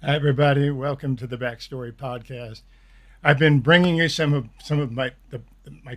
Hi, everybody. Welcome to the Backstory Podcast. I've been bringing you some of my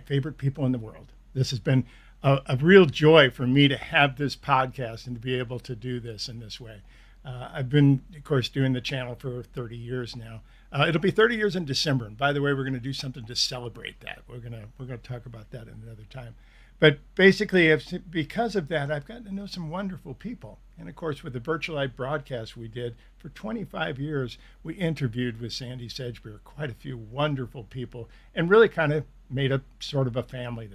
favorite people in the world. This has been a real joy for me to have this podcast and to be able to do this in this way. I've been, of course, doing the channel for 30 years now. It'll be 30 years in December, and by the way, we're going to do something to celebrate that. We're going to talk about that another time. But basically, because of that, I've gotten to know some wonderful people. And of course, with the virtual live broadcast we did for 25 years, we interviewed with Sandy Sedgbeer quite a few wonderful people, and really kind of made a sort of a family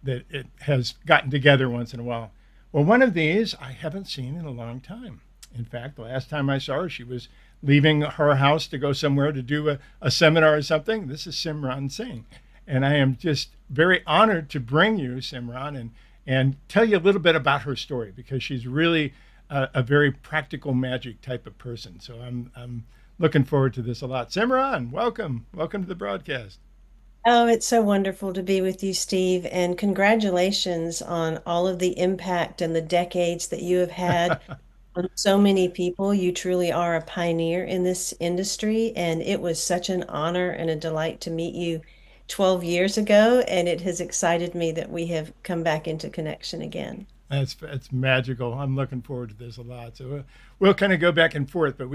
that it has gotten together once in a while. Well, one of these I haven't seen in a long time. In fact, the last time I saw her, she was leaving her house to go somewhere to do a seminar or something. This is Simran Singh. And I am just very honored to bring you, Simran, and tell you a little bit about her story, because she's really a very practical magic type of person. So I'm looking forward to this a lot. Simran, welcome. Welcome to the broadcast. Oh, it's so wonderful to be with you, Steve, and congratulations on all of the impact and the decades that you have had on so many people. You truly are a pioneer in this industry, and it was such an honor and a delight to meet you 12 years ago, and it has excited me that we have come back into connection again. That's magical. I'm looking forward to this a lot. So we'll kind of go back and forth, but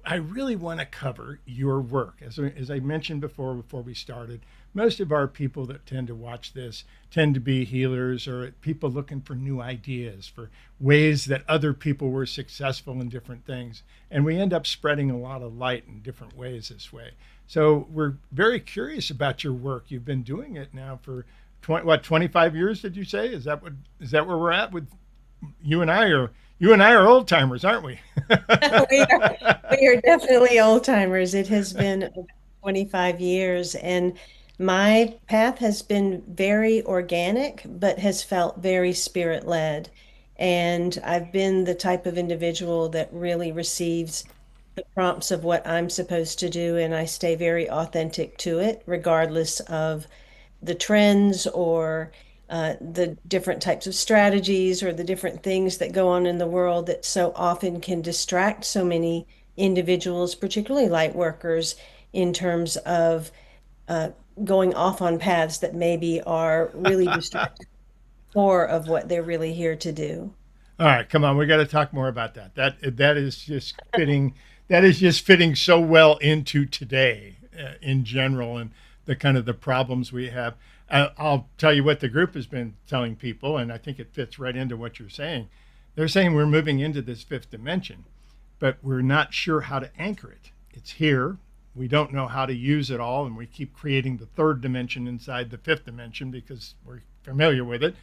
I really want to cover your work. As I mentioned before we started, most of our people that tend to watch this tend to be healers or people looking for new ideas, for ways that other people were successful in different things. And we end up spreading a lot of light in different ways this way. So we're very curious about your work. You've been doing it now for 25 years, did you say? Is that where we're at with you and I are old timers, aren't we? We are definitely old timers. It has been about 25 years, and my path has been very organic, but has felt very spirit led. And I've been the type of individual that really receives the prompts of what I'm supposed to do, and I stay very authentic to it, regardless of the trends or the different types of strategies or the different things that go on in the world that so often can distract so many individuals, particularly light workers, in terms of uh, going off on paths that maybe are really distracting core of what they're really here to do. All right, come on, we got to talk more about that. That is just fitting. That is just fitting so well into today in general, and the kind of the problems we have. I'll tell you what the group has been telling people, and I think it fits right into what you're saying. They're saying we're moving into this fifth dimension, but we're not sure how to anchor it. It's here. We don't know how to use it all, and we keep creating the third dimension inside the fifth dimension because we're familiar with it.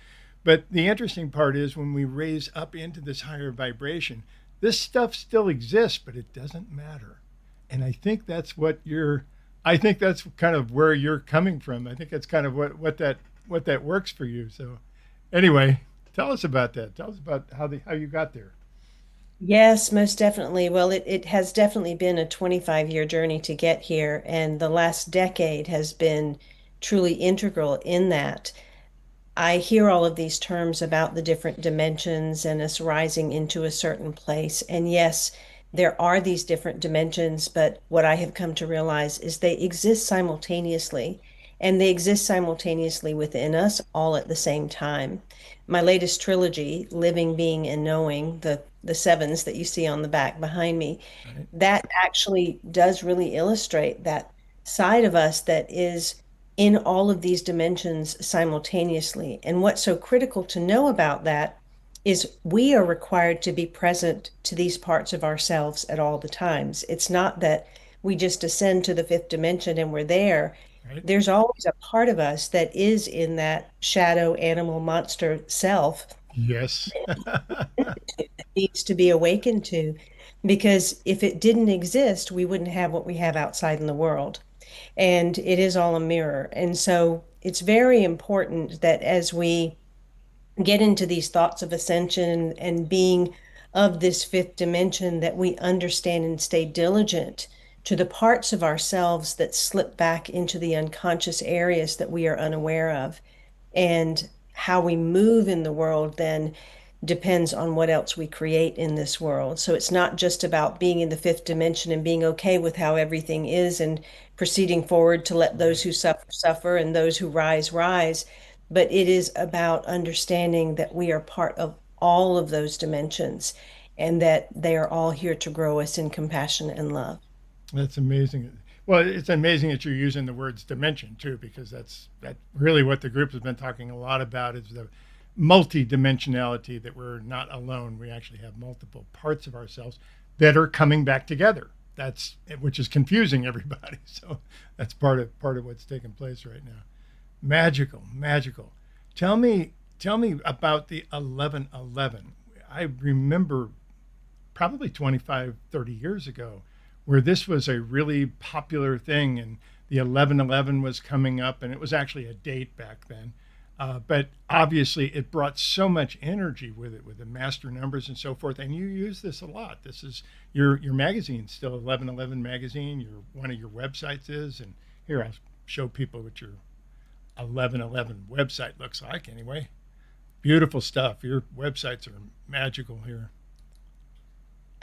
But the interesting part is when we raise up into this higher vibration, this stuff still exists, but it doesn't matter. And I think that's kind of where you're coming from. I think that's kind of what that works for you. So anyway, tell us about that. Tell us about how you got there. Yes, most definitely. Well, it has definitely been a 25-year journey to get here, and the last decade has been truly integral in that. I hear all of these terms about the different dimensions and us rising into a certain place. And yes, there are these different dimensions, but what I have come to realize is they exist simultaneously, and they exist simultaneously within us all at the same time. My latest trilogy, Living, Being, and Knowing, the sevens that you see on the back behind me, Right? that actually does really illustrate that side of us that is in all of these dimensions simultaneously. And what's so critical to know about that is we are required to be present to these parts of ourselves at all the times. It's not that we just ascend to the fifth dimension and we're there. Right? There's always a part of us that is in that shadow animal monster self. Yes. needs to be awakened to, because if it didn't exist, we wouldn't have what we have outside in the world. And it is all a mirror. And so it's very important that as we get into these thoughts of ascension and being of this fifth dimension, that we understand and stay diligent to the parts of ourselves that slip back into the unconscious areas that we are unaware of. And how we move in the world then depends on what else we create in this world. So it's not just about being in the fifth dimension and being okay with how everything is and proceeding forward to let those Right. who suffer suffer and those who rise rise, but it is about understanding that we are part of all of those dimensions and that they are all here to grow us in compassion and love. That's amazing. Well, it's amazing that you're using the words dimension too, because that really what the group has been talking a lot about is the multi-dimensionality, that we're not alone. We actually have multiple parts of ourselves that are coming back together. That's which is confusing everybody. So that's part of what's taking place right now. Magical, magical. Tell me about the 1111. I remember probably 25, 30 years ago, where this was a really popular thing, and the 1111 was coming up, and it was actually a date back then. But obviously, it brought so much energy with it, with the master numbers and so forth. And you use this a lot. This is your magazine, still 1111 magazine. Your one of your websites is, and here I'll show people what your 1111 website looks like. Anyway, beautiful stuff. Your websites are magical here.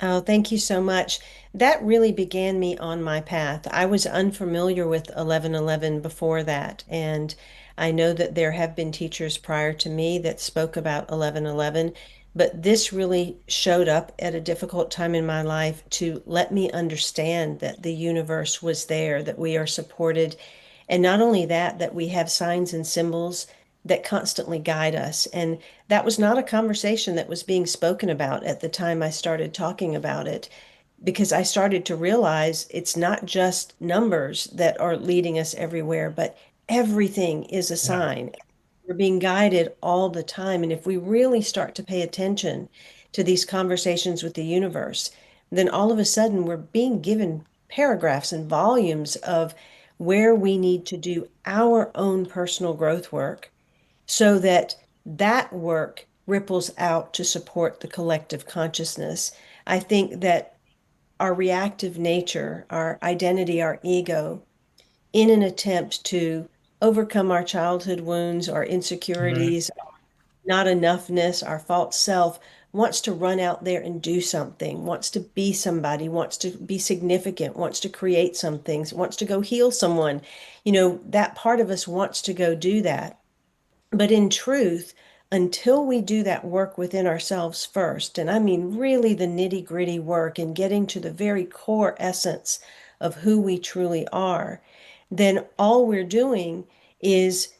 Oh, thank you so much. That really began me on my path. I was unfamiliar with 1111 before that, and I know that there have been teachers prior to me that spoke about 1111, but this really showed up at a difficult time in my life to let me understand that the universe was there, that we are supported, and not only that, that we have signs and symbols that constantly guide us. And that was not a conversation that was being spoken about at the time I started talking about it, because I started to realize it's not just numbers that are leading us everywhere, but everything is a Yeah. sign. We're being guided all the time. And if we really start to pay attention to these conversations with the universe, then all of a sudden we're being given paragraphs and volumes of where we need to do our own personal growth work so that that work ripples out to support the collective consciousness. I think that our reactive nature, our identity, our ego, in an attempt to overcome our childhood wounds, our Right. insecurities, not enoughness, our false self, wants to run out there and do something, wants to be somebody, wants to be significant, wants to create some things, wants to go heal someone. That part of us wants to go do that. But in truth, until we do that work within ourselves first, and I mean really the nitty gritty work and getting to the very core essence of who we truly are, then all we're doing is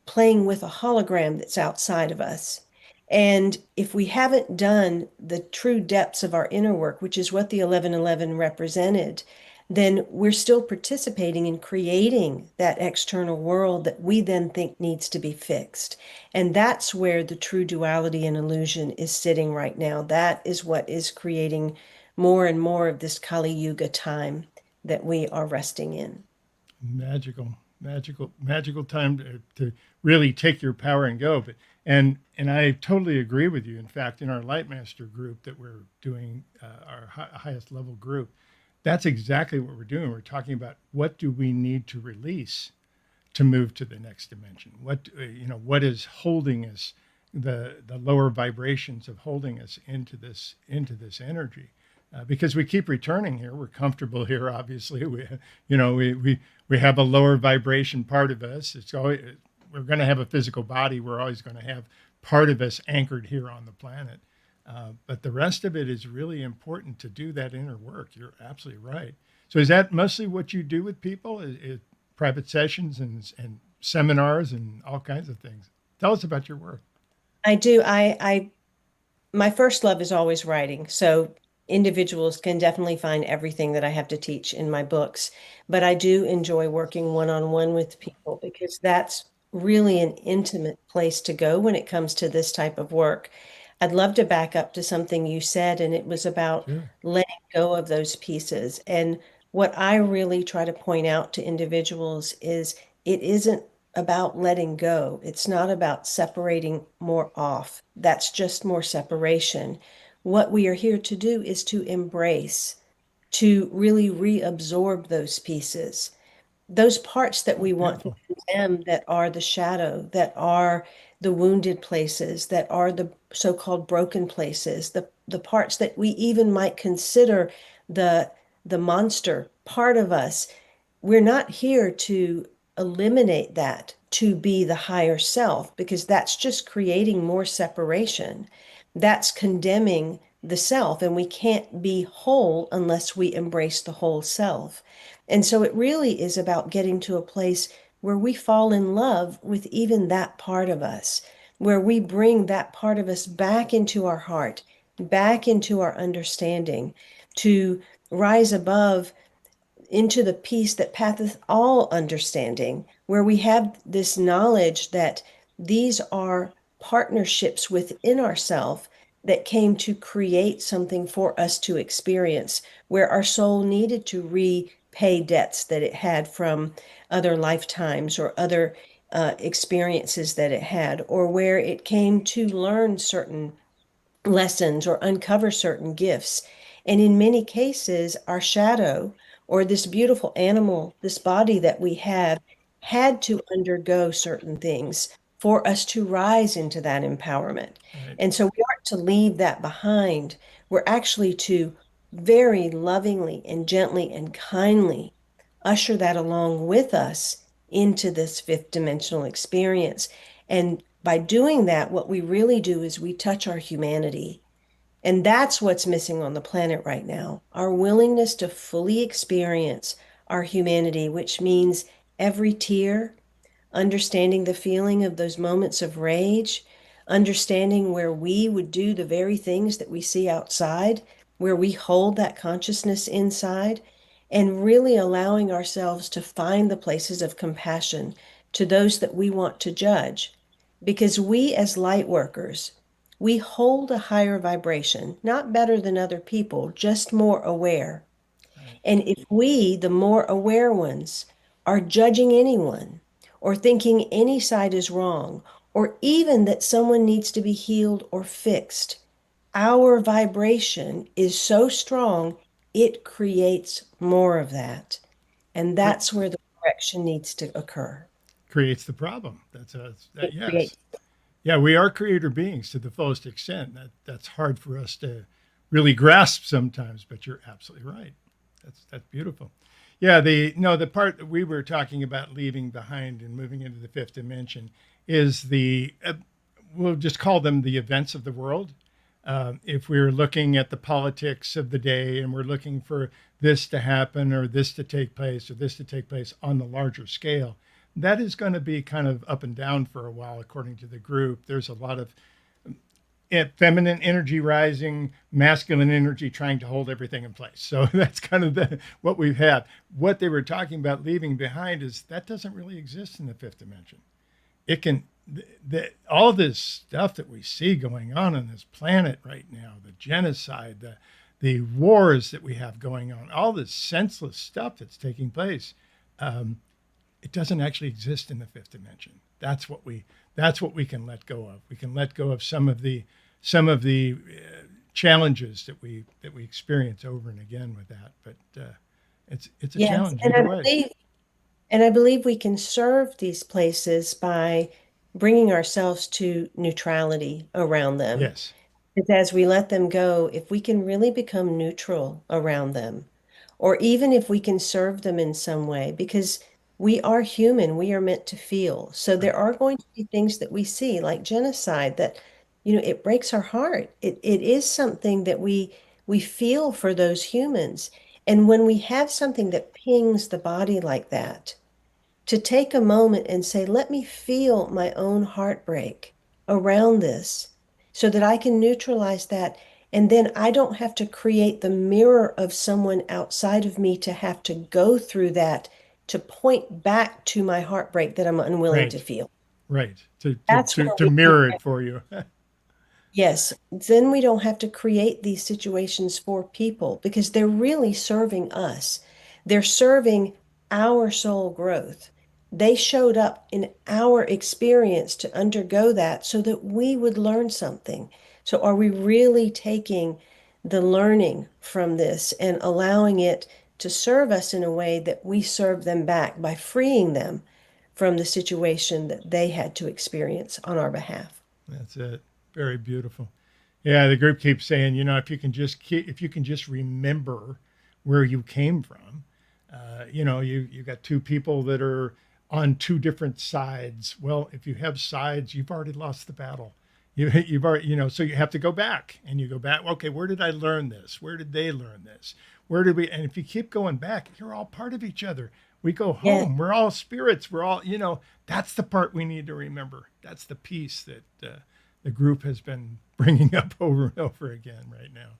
playing with a hologram that's outside of us. And if we haven't done the true depths of our inner work, which is what the 1111 represented, then we're still participating in creating that external world that we then think needs to be fixed. And that's where the true duality and illusion is sitting right now. That is what is creating more and more of this Kali Yuga time that we are resting in. Magical, magical, magical time to really take your power and go. But and I totally agree with you. In fact, in our Lightmaster group that we're doing, our highest level group, that's exactly what we're doing. We're talking about what do we need to release to move to the next dimension. What is holding us, the lower vibrations of holding us into this energy, because we keep returning here. We're comfortable here. Obviously, we have a lower vibration part of us. It's always we're going to have a physical body. We're always going to have part of us anchored here on the planet. But the rest of it is really important to do that inner work. You're absolutely right. So is that mostly what you do with people? Is private sessions and seminars and all kinds of things? Tell us about your work. I do. My first love is always writing. So individuals can definitely find everything that I have to teach in my books. But I do enjoy working one-on-one with people because that's really an intimate place to go when it comes to this type of work. I'd love to back up to something you said, and it was about Sure. letting go of those pieces. And what I really try to point out to individuals is it isn't about letting go. It's not about separating more off. That's just more separation. What we are here to do is to embrace, to really reabsorb those pieces, those parts that Oh, we want to beautiful. condemn, that are the shadow, that are the wounded places, that are the so-called broken places, the parts that we even might consider the the monster part of us. We're not here to eliminate that to be the higher self, because that's just creating more separation. That's condemning the self, and we can't be whole unless we embrace the whole self. And so it really is about getting to a place where we fall in love with even that part of us, where we bring that part of us back into our heart, back into our understanding, to rise above into the peace that passeth all understanding, where we have this knowledge that these are partnerships within ourselves that came to create something for us to experience, where our soul needed to repay debts that it had from other lifetimes or other experiences that it had, or where it came to learn certain lessons or uncover certain gifts. And in many cases, our shadow or this beautiful animal, this body that we have, had to undergo certain things for us to rise into that empowerment. Right. And so we aren't to leave that behind. We're actually to very lovingly and gently and kindly usher that along with us into this fifth dimensional experience. And by doing that, what we really do is we touch our humanity. And that's what's missing on the planet right now, our willingness to fully experience our humanity, which means every tear, understanding the feeling of those moments of rage, understanding where we would do the very things that we see outside, where we hold that consciousness inside, and really allowing ourselves to find the places of compassion to those that we want to judge. Because we, as light workers, we hold a higher vibration, not better than other people, just more aware. Right. And if we, the more aware ones, are judging anyone or thinking any side is wrong, or even that someone needs to be healed or fixed, our vibration is so strong, it creates more of that. And Cre- that's where the correction needs to occur. creates the problem. That. It Yes. creates. Yeah, we are creator beings to the fullest extent. That's hard for us to really grasp sometimes, but you're absolutely right. That's beautiful. Yeah, the no, the part that we were talking about leaving behind and moving into the fifth dimension is the we'll just call them the events of the world. If we're looking at the politics of the day and we're looking for this to happen or this to take place or this to take place on the larger scale, that is going to be kind of up and down for a while, according to the group. There's a lot of feminine energy rising, masculine energy trying to hold everything in place. So that's kind of what we've had. What they were talking about leaving behind is that doesn't really exist in the fifth dimension. It can, all this stuff that we see going on this planet right now, the genocide, the wars that we have going on, all this senseless stuff that's taking place, um, it doesn't actually exist in the fifth dimension. That's what we can let go of. We can let go of some of the challenges that we experience over and again with that. But it's a Yes, challenge and either I way. believe and I believe we can serve these places by bringing ourselves to neutrality around them. Yes. Because as we let them go, if we can really become neutral around them, or even if we can serve them in some way, because we are human, we are meant to feel. So there Right. are going to be things that we see, like genocide, that, it breaks our heart. It is something that we feel for those humans. And when we have something that pings the body like that, to take a moment and say, let me feel my own heartbreak around this so that I can neutralize that. And then I don't have to create the mirror of someone outside of me to have to go through that to point back to my heartbreak that I'm unwilling to Right. feel. Right. To to That's to, where to we can, mirror it for you. Yes, then we don't have to create these situations for people because they're really serving us. They're serving our soul growth. They showed up in our experience to undergo that so that we would learn something. So, are we really taking the learning from this and allowing it to serve us in a way that we serve them back by freeing them from the situation that they had to experience on our behalf? That's it. Very beautiful. Yeah, the group keeps saying, if you can just remember where you came from, you got two people that are on two different sides. Well, if you have sides, you've already lost the battle. You've already, so you have to go back and you go back. Okay, where did I learn this? Where did they learn this? Where did we? And if you keep going back, you're all part of each other. We go Yes. home. We're all spirits. We're all, that's the part we need to remember. That's the piece that the group has been bringing up over and over again right now.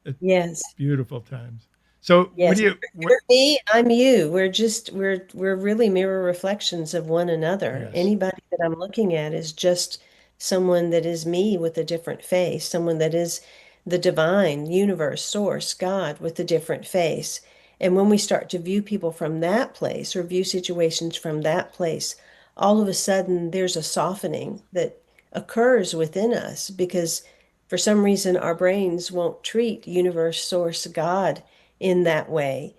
It's Yes. beautiful times. So, what Yes, do you? What? you're me, I'm you. We're really mirror reflections of one another. Yes, Anybody that I'm looking at is just someone that is me with a different face, someone that is the divine universe, source, God with a different face. And when we start to view people from that place or view situations from that place, all of a sudden there's a softening that occurs within us because for some reason our brains won't treat universe, source, God in that way.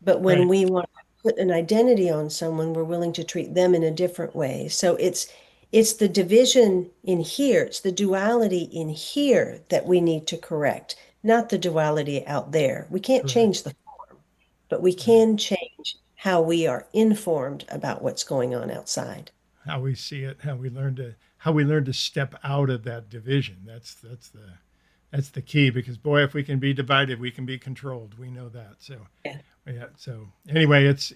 But when right. we want to put an identity on someone, we're willing to treat them in a different way. So it's the division in here, it's the duality in here that we need to correct, not the duality out there. We can't Correct. change the form, but we Right. can change how we are informed about what's going on outside. How we see it, how we learn to step out of that division. That's the key because boy, if we can be divided, we can be controlled. We know that. So Yeah. yeah. So anyway, it's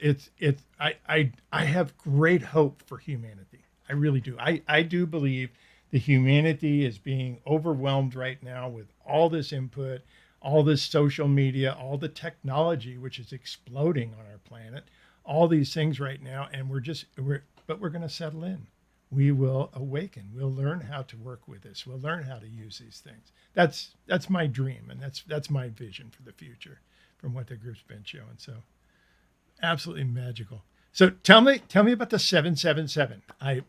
I have great hope for humanity. I really do. I do believe the humanity is being overwhelmed right now with all this input, all this social media, all the technology which is exploding on our planet, all these things right now, and we're going to settle in. We will awaken. We'll learn how to work with this. We'll learn how to use these things. That's my dream, and that's my vision for the future, from what the group's been showing. So absolutely magical. So tell me about the 777. I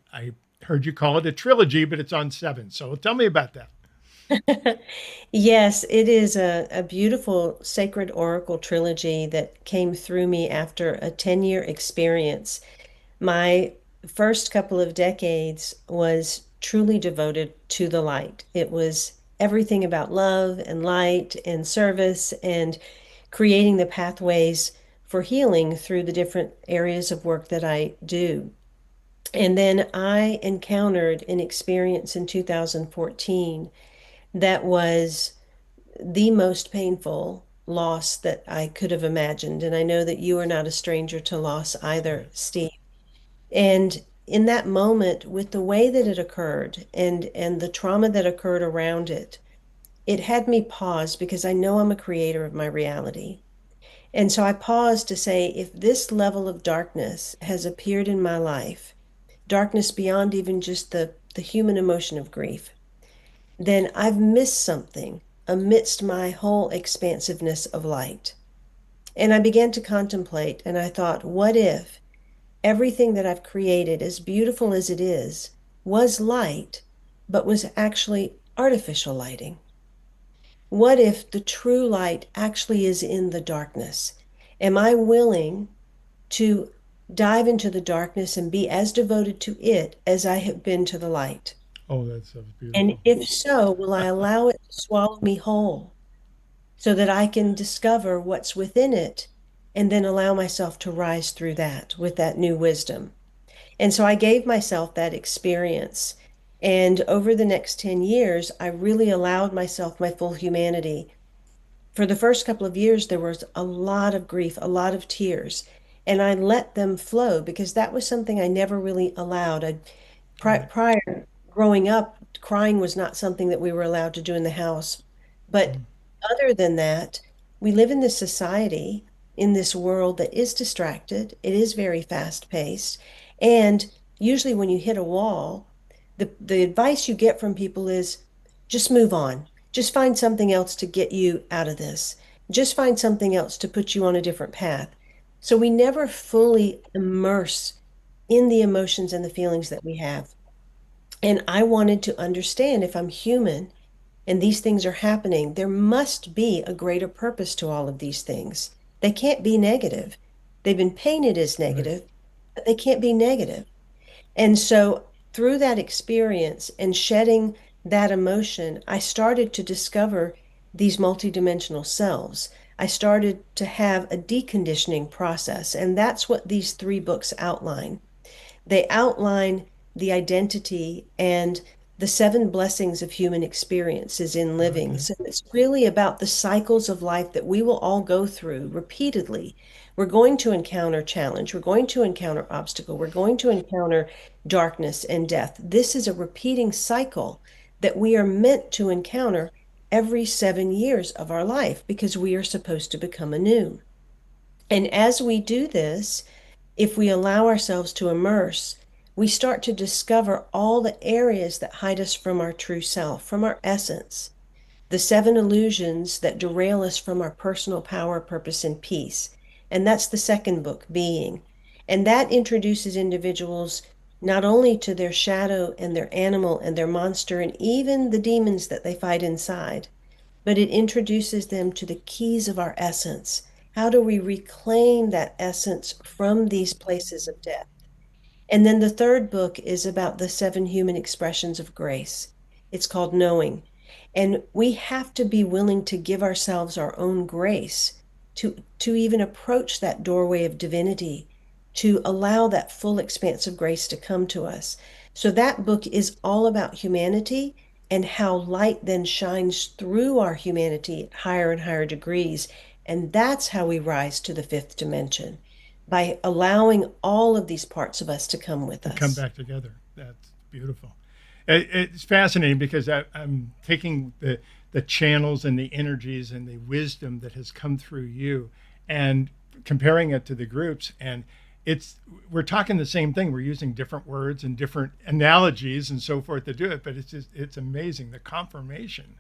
heard you call it a trilogy, but it's on seven. So tell me about that. Yes, it is a beautiful sacred oracle trilogy that came through me after a 10-year experience. My first couple of decades was truly devoted to the light. It was everything about love and light and service and creating the pathways for healing through the different areas of work that I do. And then I encountered an experience in 2014 that was the most painful loss that I could have imagined. And I know that you are not a stranger to loss either, Right. Steve. And in that moment, with the way that it occurred and the trauma that occurred around it, it had me pause because I know I'm a creator of my reality. And so I paused to say, if this level of darkness has appeared in my life, darkness beyond even just the human emotion of grief, then I've missed something amidst my whole expansiveness of light. And I began to contemplate, and I thought, what if everything that I've created, as beautiful as it is, was light, but was actually artificial lighting? What if the true light actually is in the darkness? Am I willing to dive into the darkness and be as devoted to it as I have been to the light? Oh, that sounds And beautiful. if so, will I allow it to swallow me whole so that I can discover what's within it and then allow myself to rise through that with that new wisdom? And so I gave myself that experience. And over the next 10 years, I really allowed myself my full humanity. For the first couple of years, there was a lot of grief, a lot of tears, and I let them flow because that was something I never really allowed. Right. Prior growing up, crying was not something that we were allowed to do in the house. But Mm. other than that, we live in this society, in this world that is distracted. It is very fast paced. And usually when you hit a wall, the advice you get from people is Just move on. Just find something else to get you out of this. Just find something else to put you on a different path. So we never fully immerse in the emotions and the feelings that we have. And I wanted to understand if I'm human and these things are happening, there must be a greater purpose to all of these things. They can't be negative. They've been painted as Right. negative, but they can't be negative. And so through that experience and shedding that emotion, I started to discover these multidimensional selves. I started to have a deconditioning process, and that's what these three books outline. They outline the identity and the seven blessings of human experiences in living. Okay. So it's really about the cycles of life that we will all go through repeatedly. We're going to encounter challenge, we're going to encounter obstacle, we're going to encounter darkness and death. This is a repeating cycle that we are meant to encounter every 7 years of our life because we are supposed to become anew. And as we do this, if we allow ourselves to immerse, we start to discover all the areas that hide us from our true self, from our essence, the seven illusions that derail us from our personal power, purpose, and peace. And that's the second book, Being. And that introduces individuals not only to their shadow and their animal and their monster and even the demons that they fight inside, but it introduces them to the keys of our essence. How do we reclaim that essence from these places of death? And then the third book is about the seven human expressions of grace. It's called Knowing. And we have to be willing to give ourselves our own grace to even approach that doorway of divinity, to allow that full expanse of grace to come to us. So that book is all about humanity and how light then shines through our humanity at higher and higher degrees. And that's how we rise to the fifth dimension by allowing all of these parts of us to come with To come us. back together. That's beautiful. It's fascinating because I'm taking the channels and the energies and the wisdom that has come through you and comparing it to the groups. And it's we're talking the same thing. We're using different words and different analogies and so forth to do it, but it's amazing. The confirmation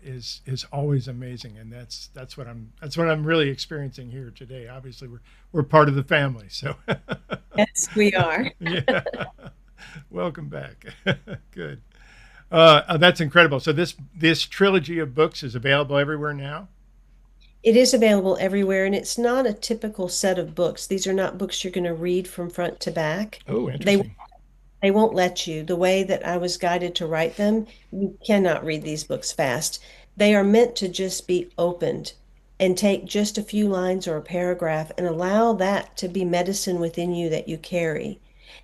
is always amazing, and that's what I'm really experiencing here today. Obviously, we're part of the family, so Yes, we are. yeah. Welcome back. Good. That's incredible. So this trilogy of books is available everywhere now. It is available everywhere, and it's not a typical set of books. These are not books you're going to read from front to back. Oh, They interesting. They won't let you. The way that I was guided to write them, you cannot read these books fast. They are meant to just be opened and take just a few lines or a paragraph and allow that to be medicine within you that you carry.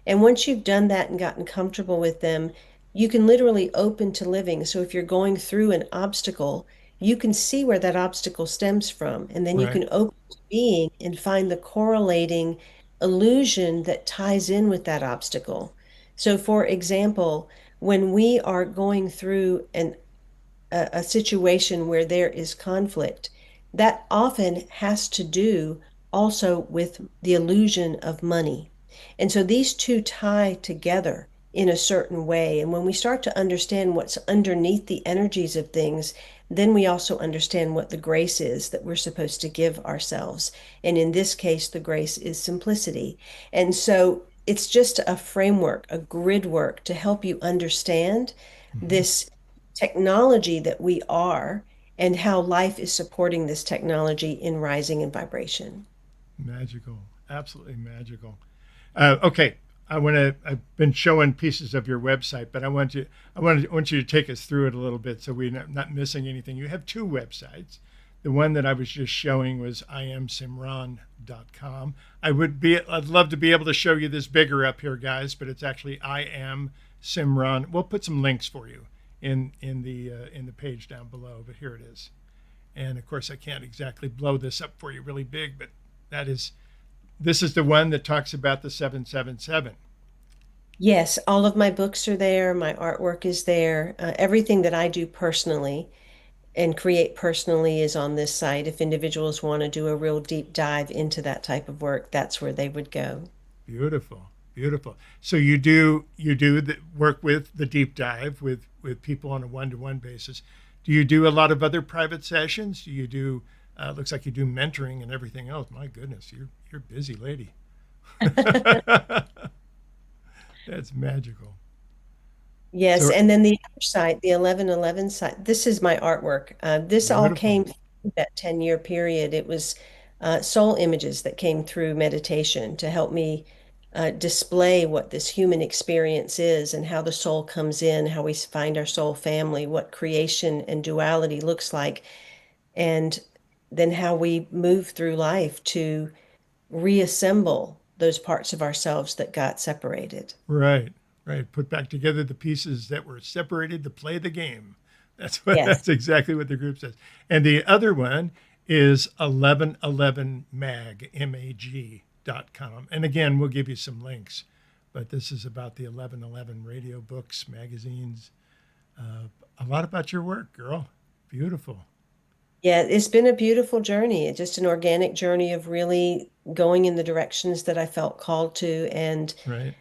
And once you've done that and gotten comfortable with them, you can literally open to living. So if you're going through an obstacle, you can see where that obstacle stems from, and then you Right. can open to being and find the correlating illusion that ties in with that obstacle. So, for example, when we are going through a situation where there is conflict, that often has to do also with the illusion of money. And so these two tie together in a certain way. And when we start to understand what's underneath the energies of things, then we also understand what the grace is that we're supposed to give ourselves. And in this case, the grace is simplicity. And so it's just a framework, a grid work to help you understand Hmm. this technology that we are and how life is supporting this technology in rising in vibration. Magical. Absolutely magical. Okay. I've been showing pieces of your website, but I want you to take us through it a little bit so we're not missing anything. You have two websites. The one that I was just showing was iamsimran.com. I'd love to be able to show you this bigger up here, guys, but it's actually I am Simran. We'll put some links for you in the page down below, but here it is. And of course, I can't exactly blow this up for you really big, but that is this is the one that talks about the 777. Yes, all of my books are there, my artwork is there, everything that I do personally and create personally is on this site. If individuals want to do a real deep dive into that type of work, that's where they would go. Beautiful. Beautiful. So you do the work with the deep dive with people on a one-to-one basis. Do you do a lot of other private sessions? Do you do looks like you do mentoring and everything else. My goodness, you're a busy lady. That's magical. Yes, So and then the other site, the 1111 site, this is my artwork. This all beautiful. came through that 10-year period. It was soul images that came through meditation to help me display what this human experience is and how the soul comes in, how we find our soul family, what creation and duality looks like, and then how we move through life to reassemble those parts of ourselves that got separated. Right, right. Put back together the pieces that were separated to play the game. That's what Yes. that's exactly what the group says. And the other one is 1111 mag mag.com. And again, we'll give you some links, but this is about the 1111 radio books, magazines, a lot about your work, girl. Beautiful. Yeah, it's been a beautiful journey. It's just an organic journey of really going in the directions that I felt called to, and Right.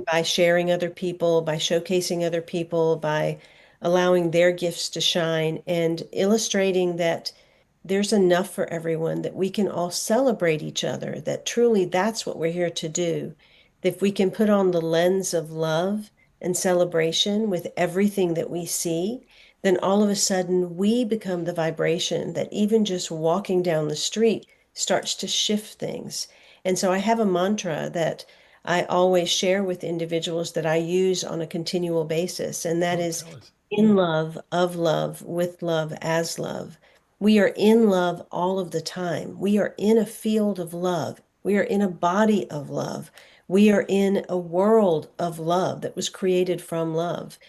by sharing other people, by showcasing other people, by allowing their gifts to shine and illustrating that there's enough for everyone, that we can all celebrate each other, that truly that's what we're here to do. If we can put on the lens of love and celebration with everything that we see, then all of a sudden we become the vibration that even just walking down the street starts to shift things. And so I have a mantra that I always share with individuals that I use on a continual basis, and that Oh, is tell us. in love, of love, with love, as love. We are in love all of the time. We are in a field of love. We are in a body of love. We are in a world of love that was created from love.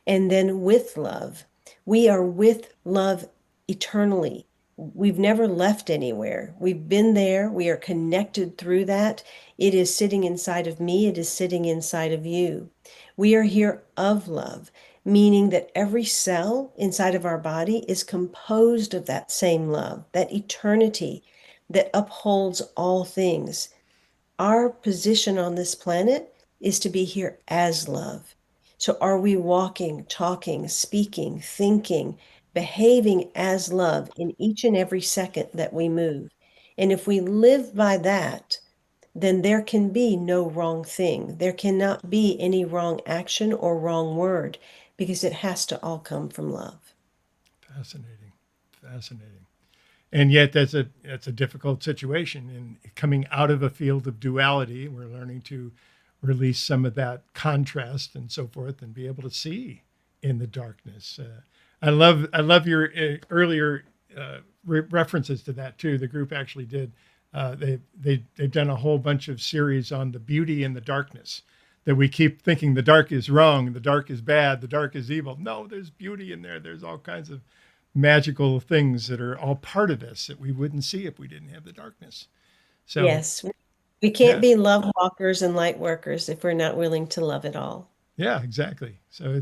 And then with love, we are with love eternally. We've never left anywhere. We've been there. We are connected through that. It is sitting inside of me. It is sitting inside of you. We are here of love, meaning that every cell inside of our body is composed of that same love, that eternity that upholds all things. Our position on this planet is to be here as love. So, are we walking, talking, speaking, thinking, behaving as love in each and every second that we move? And if we live by that, then there can be no wrong thing. There cannot be any wrong action or wrong word because it has to all come from love. Fascinating. Fascinating. And yet that's a difficult situation. And coming out of a field of duality, we're learning to release some of that contrast and so forth, and be able to see in the darkness. I love your earlier references to that too. The group actually did. They've done a whole bunch of series on the beauty in the darkness. That we keep thinking the dark is wrong, the dark is bad, the dark is evil. No, there's beauty in there. There's all kinds of magical things that are all part of us that we wouldn't see if we didn't have the darkness. So, Yes, we can't yeah, be love walkers and light workers if we're not willing to love it all. yeah, exactly. So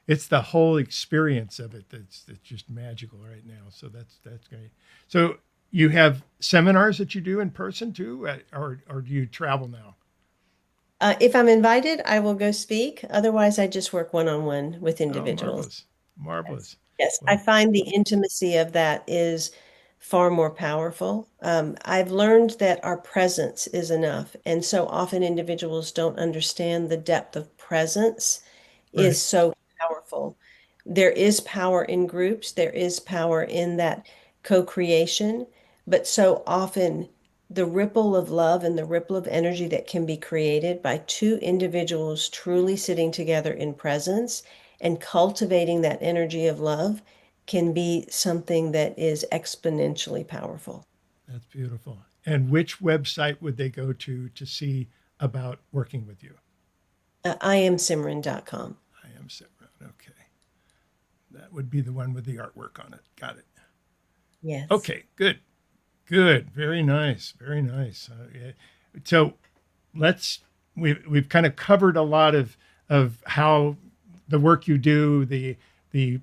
it's the whole experience of it that's just magical right now. So that's great. So you have seminars that you do in person too, or do you travel now? If I'm invited, I will go speak. Otherwise, I just work one-on-one with Oh, individuals. marvelous, Yes. marvelous. Yes, I Well, find the intimacy of that is far more powerful. I've learned that our presence is enough, and so often individuals don't understand the depth of presence is right. so powerful. There is power in groups, there is power in that co-creation, but so often the ripple of love and the ripple of energy that can be created by two individuals truly sitting together in presence and cultivating that energy of love can be something that is exponentially powerful. That's beautiful. And which website would they go to see about working with you? I am Simran.com. I am Simran. Okay. That would be the one with the artwork on it. Got it. Yes. Okay, good. Good. Very nice. Very nice. Yeah. So let's we've kind of covered a lot of how the work you do, the the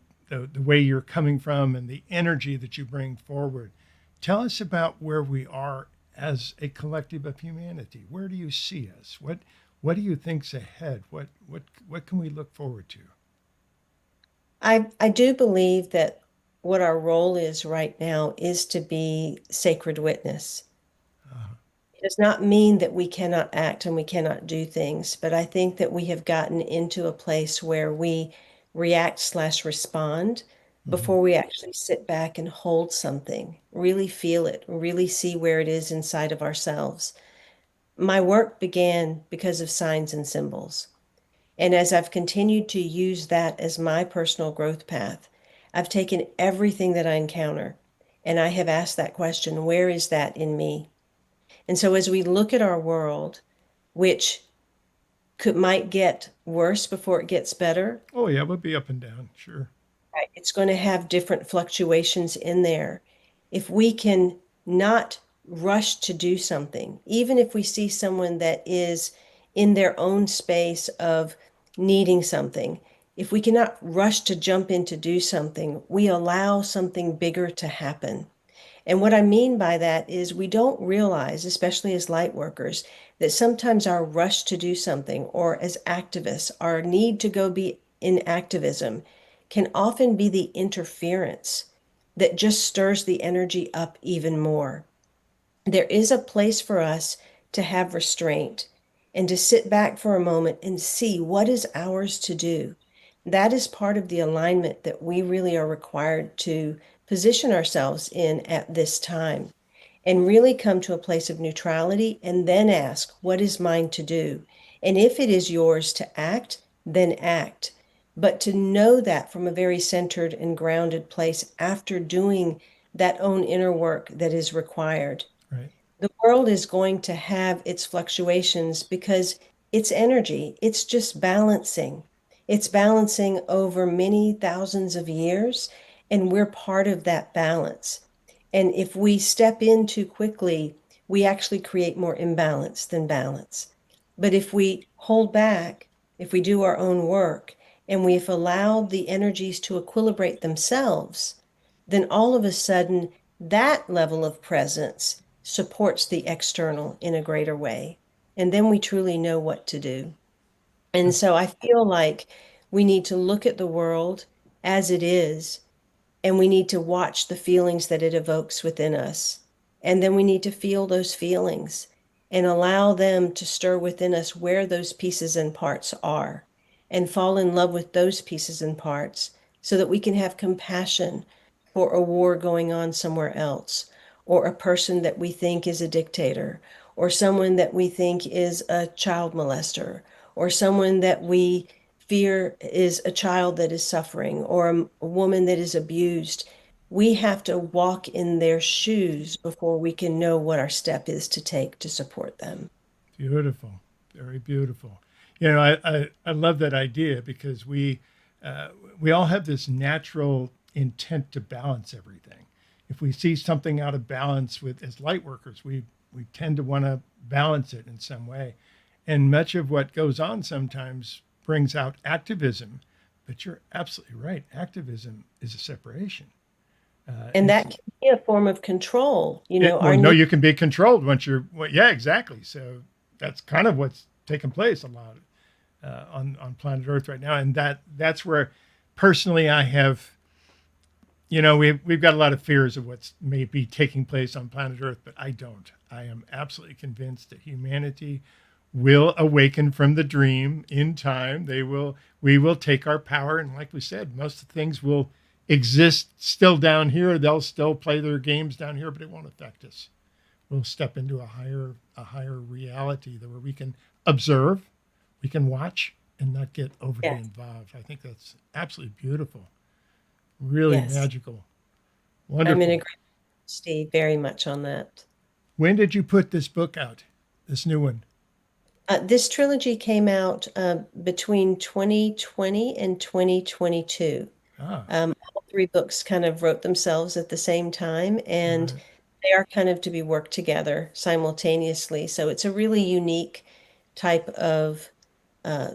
way you're coming from and the energy that you bring forward. Tell us about where we are as a collective of humanity. Where do you see us? What do you think's ahead? What can we look forward to? I do believe that what our role is right now is to be sacred witness. Uh, It does not mean that we cannot act and we cannot do things, but I think that we have gotten into a place where we react slash respond mhm. before we actually sit back and hold something, really feel it, really see where it is inside of ourselves. My work began because of signs and symbols. And as I've continued to use that as my personal growth path, I've taken everything that I encounter and I have asked that question, where is that in me? And so as we look at our world, which might get worse before it gets better, Oh yeah, we'll be up and down, sure. right, it's going to have different fluctuations in there. If we can not rush to do something, even if we see someone that is in their own space of needing something, if we cannot rush to jump in to do something, we allow something bigger to happen. And what I mean by that is we don't realize, especially as light workers, that sometimes our rush to do something, or as activists, our need to go be in activism can often be the interference that just stirs the energy up even more. There is a place for us to have restraint and to sit back for a moment and see what is ours to do. That is part of the alignment that we really are required to position ourselves in at this time and really come to a place of neutrality and then ask, what is mine to do? And if it is yours to act, then act. But to know that from a very centered and grounded place after doing that own inner work that is required. Right. The world is going to have its fluctuations because it's energy. It's just balancing. It's balancing over many thousands of years, and we're part of that balance. And if we step in too quickly, we actually create more imbalance than balance. But if we hold back, if we do our own work, and we've allowed the energies to equilibrate themselves, then all of a sudden that level of presence supports the external in a greater way. And then we truly know what to do. And That's so I feel like we need to look at the world as it is, and we need to watch the feelings that it evokes within us. And then we need to feel those feelings and allow them to stir within us where those pieces and parts are and fall in love with those pieces and parts so that we can have compassion for a war going on somewhere else, or a person that we think is a dictator, or someone that we think is a child molester, or someone that we fear is a child that is suffering, or a woman that is abused. We have to walk in their shoes before we can know what our step is to take to support them. beautiful, very beautiful. I love that idea because uh, we all have this natural intent to balance everything. If we see something out of balance with as light workers, we tend to want to balance it in some way. And much of what goes on sometimes brings out activism. But you're absolutely right. Activism is a separation. And It's that can be a form of control, well, our no, need. you can be controlled once you're. Well, yeah, exactly. So that's kind of what's taking place a lot on planet Earth right now, and that's where personally I have. We've got a lot of fears of what's may be taking place on planet Earth, but I don't. I am absolutely convinced that humanity will awaken from the dream in time. We will take our power, and like we said, most of the things will exist still down here. They'll still play their games down here, but it won't affect us. We'll step into a higher reality where we can observe, we can watch, and not get overly Yes, involved. I think that's absolutely beautiful, really yes. magical, I'm in wonderful. agreement, Steve, very much on that. When did you put this book out? This new one? This trilogy came out between 2020 and 2022. Ah, All three books kind of wrote themselves at the same time, and right. they are kind of to be worked together simultaneously. So it's a really unique type of uh,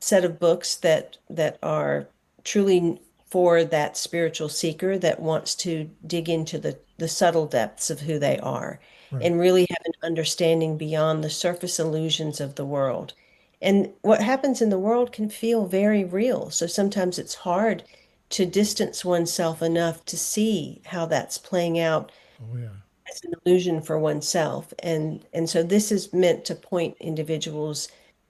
set of books that are truly for that spiritual seeker that wants to dig into the subtle depths of who they are Right. and really have an understanding beyond the surface illusions of the world. And what happens in the world can feel very real. So sometimes it's hard to distance oneself enough to see how that's playing out Oh yeah. as an illusion for oneself. And so this is meant to point individuals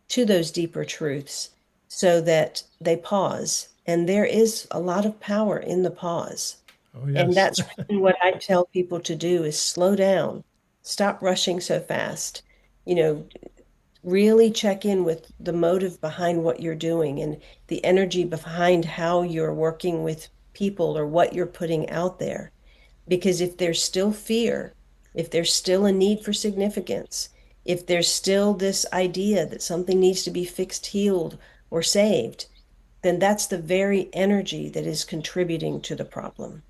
to those deeper truths so that they pause. And there is a lot of power in the pause. Oh And yes. that's really what I tell people to do is slow down, stop rushing so fast. You know, really check in with the motive behind what you're doing and the energy behind how you're working with people or what you're putting out there. Because if there's still fear, if there's still a need for significance, if there's still this idea that something needs to be fixed, healed, or saved, then that's the very energy that is contributing to the problem.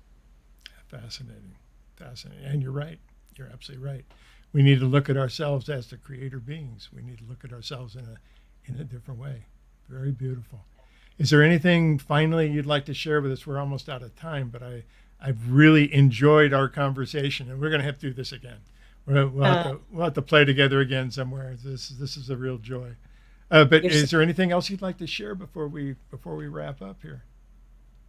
Fascinating. Fascinating. And you're right. You're absolutely right. We need to look at ourselves as the creator beings. We need to look at ourselves in a different way. Very beautiful. Is there anything finally you'd like to share with us? We're almost out of time, but I've really enjoyed our conversation, and we're going to have to do this again. Uh, We'll have to play together again somewhere. This is a real joy. But you're, is there anything else you'd like to share before we wrap up here?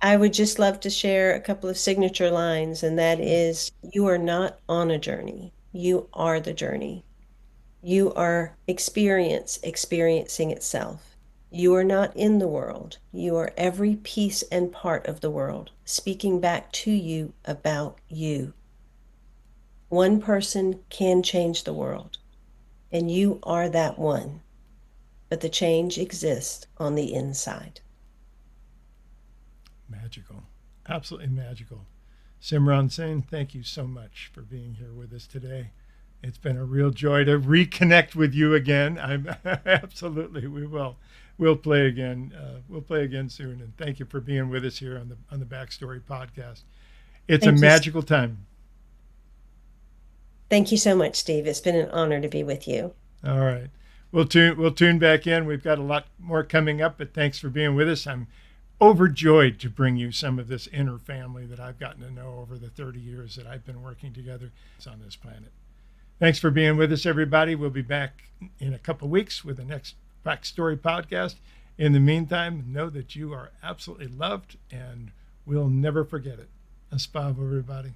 I would just love to share a couple of signature lines, and that Sure. is, you are not on a journey. You are the journey. You are experiencing itself. You are not in the world. You are every piece and part of the world, speaking back to you about you. One person can change the world, and you are that one, but the change exists on the inside. Magical. Absolutely magical. Simran Singh, thank you so much for being here with us today. It's been a real joy to reconnect with you again. I'm absolutely we will. We'll play again. We'll play again soon. And thank you for being with us here on the Backstory podcast. It's a Thank you. magical time. Thank you so much, Steve. It's been an honor to be with you. All right. We'll tune back in. We've got a lot more coming up, but thanks for being with us. I'm overjoyed to bring you some of this inner family that I've gotten to know over the 30 years that I've been working together on this planet. Thanks for being with us, everybody. We'll be back in a couple of weeks with the next Backstory podcast. In the meantime, know that you are absolutely loved and we'll never forget it. Aspav, everybody.